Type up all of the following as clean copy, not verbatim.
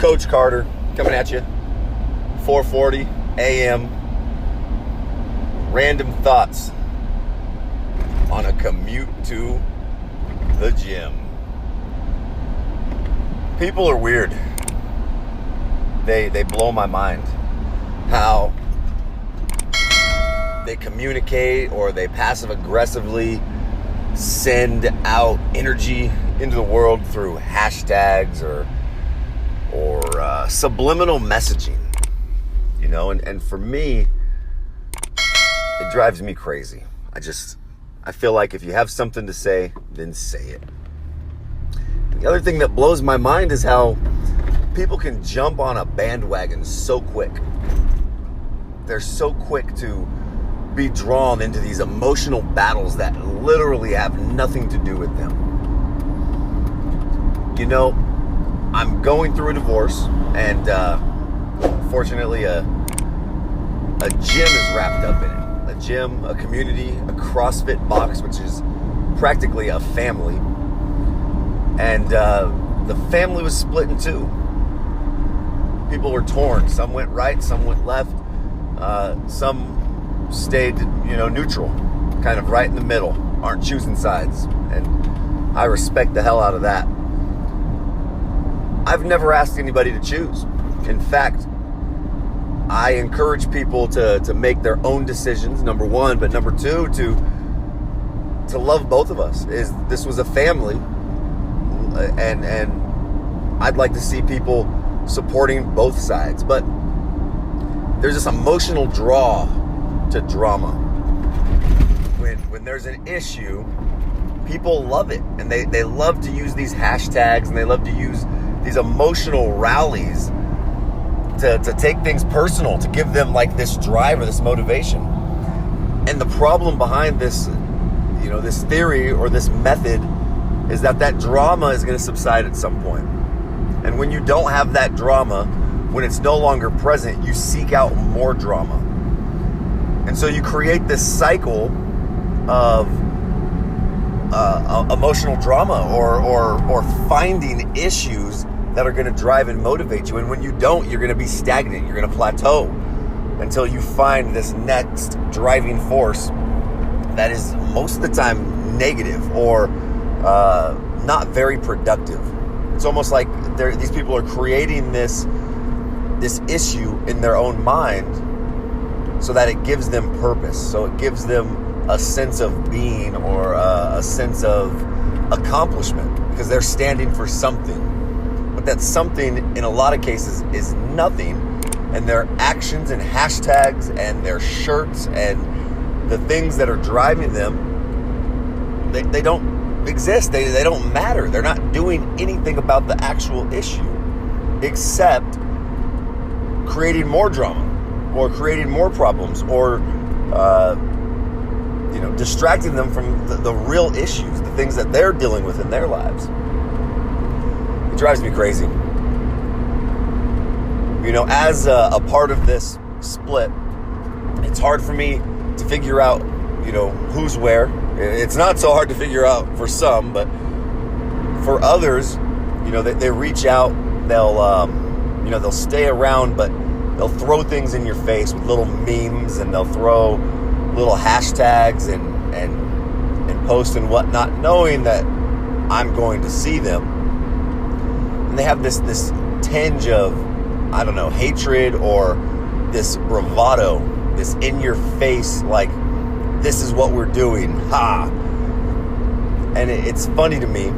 Coach Carter coming at you, 4:40 a.m. Random thoughts on a commute to the gym. People are weird. They blow my mind. How they communicate or they passive aggressively send out energy into the world through hashtags or subliminal messaging, you know, and for me, it drives me crazy. I feel like if you have something to say, then say it. The other thing that blows my mind is how people can jump on a bandwagon so quick. They're so quick to be drawn into these emotional battles that literally have nothing to do with them. You know, I'm going through a divorce, and fortunately a gym is wrapped up in it. A gym, a community, a CrossFit box, which is practically a family. And the family was split in two. People were torn. Some went right, some went left. Some stayed, neutral, kind of right in the middle, aren't choosing sides. And I respect the hell out of that. I've never asked anybody to choose. In fact, I encourage people to make their own decisions, number one, but number two, to love both of us. This was a family, and I'd like to see people supporting both sides. But there's this emotional draw to drama. When there's an issue, people love it, and they love to use these hashtags, and they love to use these emotional rallies to take things personal, to give them like this drive or this motivation. And the problem behind this, this theory or this method is that drama is going to subside at some point. And when you don't have that drama, when it's no longer present, you seek out more drama. And so you create this cycle of emotional drama or finding issues that are going to drive and motivate you. And when you don't, you're going to be stagnant. You're going to plateau until you find this next driving force that is most of the time negative or not very productive. It's almost like these people are creating this issue in their own mind so that it gives them purpose. So it gives them a sense of being or a sense of accomplishment because they're standing for something. But that something, in a lot of cases, is nothing. And their actions and hashtags and their shirts and the things that are driving them, they don't exist. They don't matter. They're not doing anything about the actual issue except creating more drama or creating more problems or distracting them from the real issues, the things that they're dealing with in their lives. It drives me crazy. As a part of this split, it's hard for me to figure out, who's where. It's not so hard to figure out for some, but for others, they reach out, they'll stay around, but they'll throw things in your face with little memes, and they'll throw little hashtags and post and whatnot, knowing that I'm going to see them. And they have this tinge of, hatred or this bravado, this in your face, like, this is what we're doing, ha. And it's funny to me.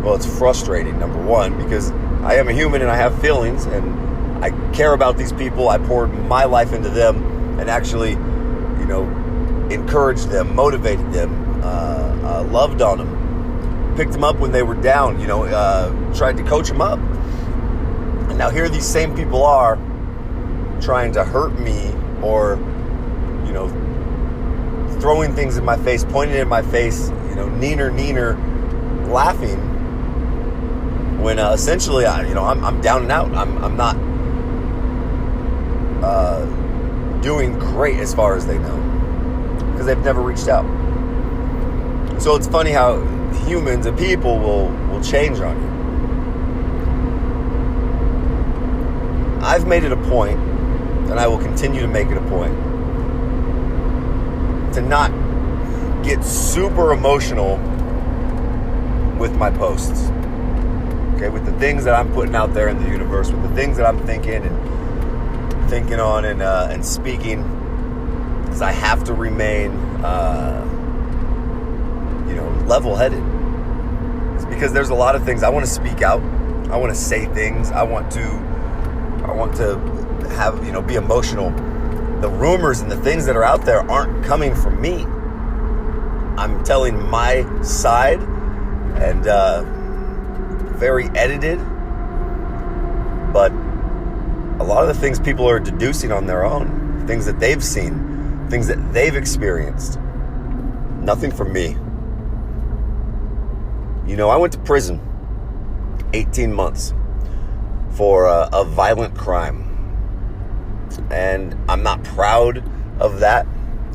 Well, it's frustrating, number one, because I am a human and I have feelings and I care about these people. I poured my life into them and actually, encouraged them, motivated them, loved on them, picked them up when they were down, tried to coach them up. And now here these same people are trying to hurt me or, throwing things in my face, pointing in my face, neener, laughing, when essentially, I'm down and out. I'm not doing great as far as they know because they've never reached out. So it's funny how humans and people will change on you. I've made it a point, and I will continue to make it a point, to not get super emotional with my posts. Okay, with the things that I'm putting out there in the universe, with the things that I'm thinking on and speaking, because I have to remain, level-headed. It's because there's a lot of things I want to speak out. I want to say things. I want to have, be emotional. The rumors and the things that are out there aren't coming from me. I'm telling my side, and very edited, but a lot of the things people are deducing on their own, things that they've seen, things that they've experienced. Nothing from me. I went to prison 18 months for a violent crime. And I'm not proud of that,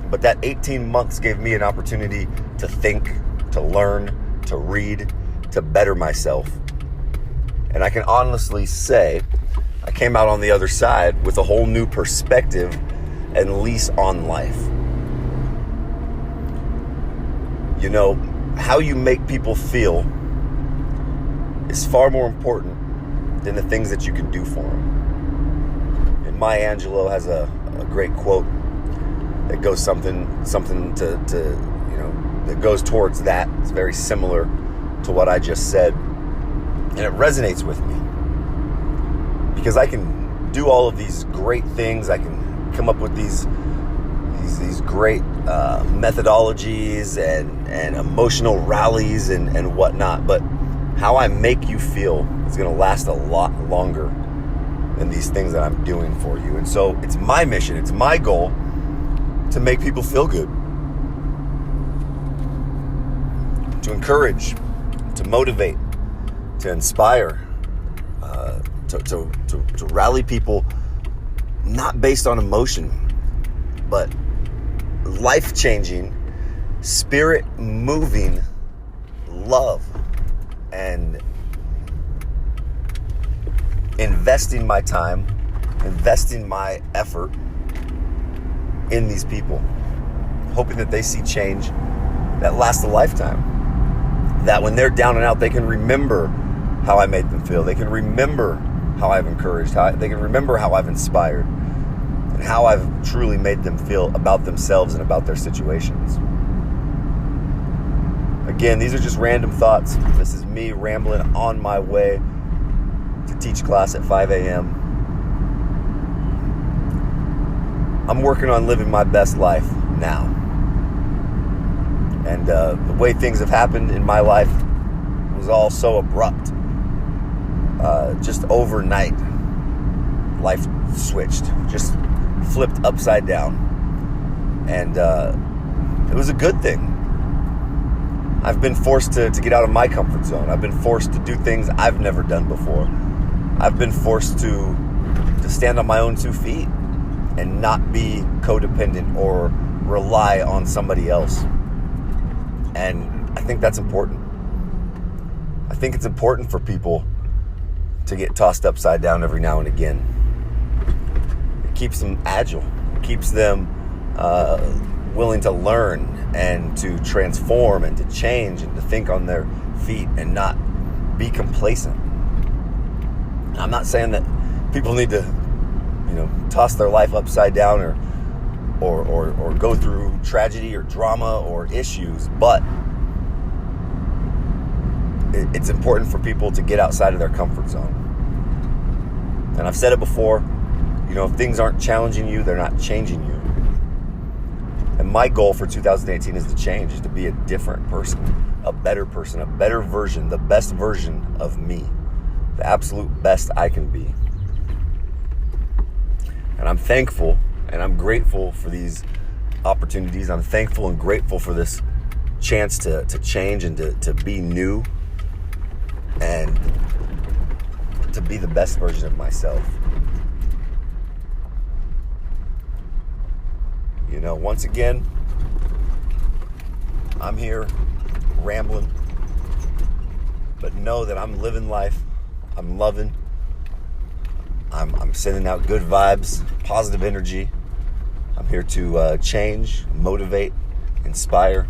but that 18 months gave me an opportunity to think, to learn, to read, to better myself. And I can honestly say I came out on the other side with a whole new perspective and lease on life. How you make people feel is far more important than the things that you can do for them. And Maya Angelou has a great quote that goes something to that goes towards that. It's very similar to what I just said, and it resonates with me because I can do all of these great things. I can come up with these great methodologies and emotional rallies and whatnot, but how I make you feel is going to last a lot longer than these things that I'm doing for you. And so it's my mission, it's my goal to make people feel good, to encourage, to motivate, to inspire, to rally people, not based on emotion, but life-changing, spirit-moving love, and investing my time, investing my effort in these people, hoping that they see change that lasts a lifetime, that when they're down and out, they can remember how I made them feel. They can remember how I've encouraged, they can remember how I've inspired, and how I've truly made them feel about themselves and about their situations. Again, these are just random thoughts. This is me rambling on my way to teach class at 5 a.m. I'm working on living my best life now. And the way things have happened in my life was all so abrupt. Just overnight, life switched, just flipped upside down. And it was a good thing. I've been forced to get out of my comfort zone. I've been forced to do things I've never done before. I've been forced to stand on my own 2 feet and not be codependent or rely on somebody else. And I think that's important. I think it's important for people to get tossed upside down every now and again. It keeps them agile. It keeps them willing to learn and to transform and to change and to think on their feet and not be complacent. I'm not saying that people need to, toss their life upside down or go through tragedy or drama or issues, but it's important for people to get outside of their comfort zone. And I've said it before, if things aren't challenging you, they're not changing you. And my goal for 2018 is to change, is to be a different person, a better version, the best version of me, the absolute best I can be. And I'm thankful and I'm grateful for these opportunities. I'm thankful and grateful for this chance to change and to be new and to be the best version of myself. Once again, I'm here rambling, but know that I'm living life. I'm loving. I'm sending out good vibes, positive energy. I'm here to change, motivate, inspire,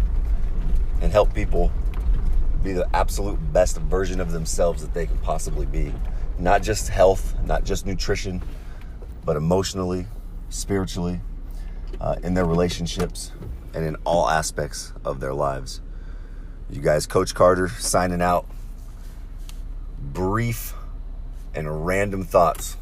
and help people be the absolute best version of themselves that they can possibly be. Not just health, not just nutrition, but emotionally, spiritually, in their relationships, and in all aspects of their lives. You guys, Coach Carter, signing out. Brief and random thoughts